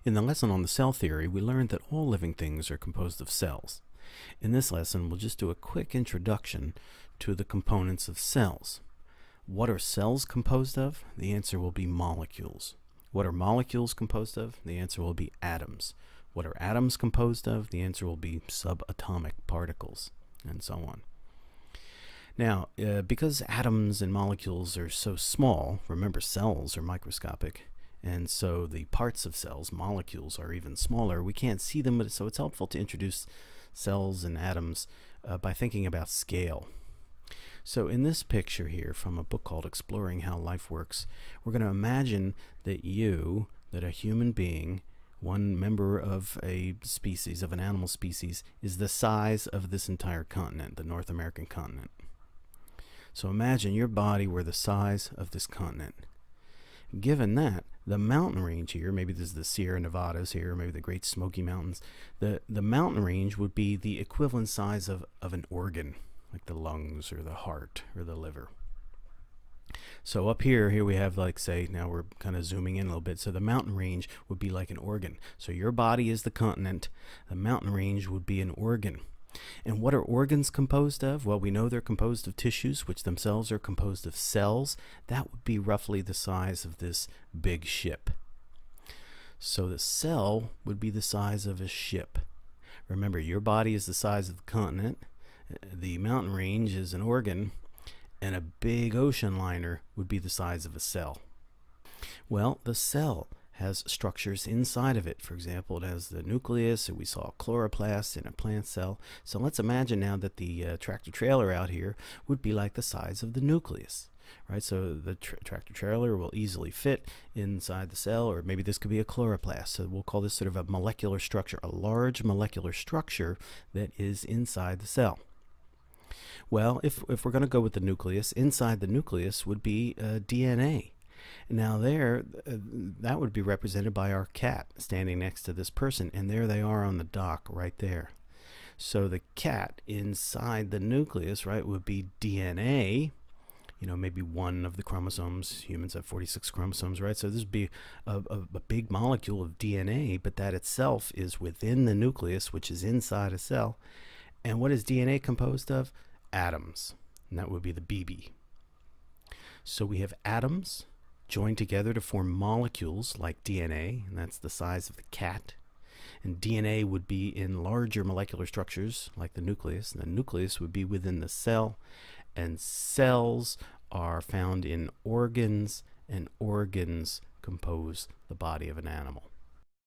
In the lesson on the cell theory, we learned that all living things are composed of cells. In this lesson, we'll just do a quick introduction to the components of cells. What are cells composed of? The answer will be molecules. What are molecules composed of? The answer will be atoms. What are atoms composed of? The answer will be subatomic particles, and so on. Now, because atoms and molecules are so small, remember cells are microscopic, and so the parts of cells, molecules, are even smaller. We can't see them, so it's helpful to introduce cells and atoms by thinking about scale. So in this picture here from a book called Exploring How Life Works, we're going to imagine that a human being, one member of a species, of an animal species, is the size of this entire continent, the North American continent. So imagine your body were the size of this continent. Given that, the mountain range here, maybe this is the Sierra Nevadas here, maybe the Great Smoky Mountains, the mountain range would be the equivalent size of an organ, like the lungs or the heart or the liver. So up here we have, like, say, now we're kind of zooming in a little bit, so the mountain range would be like an organ. So your body is the continent, the mountain range would be an organ. And what are organs composed of? Well, we know they're composed of tissues, which themselves are composed of cells. That would be roughly the size of this big ship. So the cell would be the size of a ship. Remember, your body is the size of the continent, the mountain range is an organ, and a big ocean liner would be the size of a cell. Well, the cell has structures inside of it. For example, it has the nucleus, and we saw chloroplast in a plant cell. So let's imagine now that the tractor trailer out here would be like the size of the nucleus, right? So the tractor trailer will easily fit inside the cell, or maybe this could be a chloroplast. So we'll call this sort of a molecular structure, a large molecular structure that is inside the cell. Well, if we're going to go with the nucleus, inside the nucleus would be DNA. Now that would be represented by our cat standing next to this person, and there they are on the dock right there. So the cat inside the nucleus, right, would be DNA, maybe one of the chromosomes. Humans have 46 chromosomes, right? So this would be a big molecule of DNA, but that itself is within the nucleus, which is inside a cell. And what is DNA composed of? Atoms, and that would be the BB. So we have atoms joined together to form molecules like DNA, and that's the size of the cat. And DNA would be in larger molecular structures like the nucleus, and the nucleus would be within the cell. And cells are found in organs, and organs compose the body of an animal.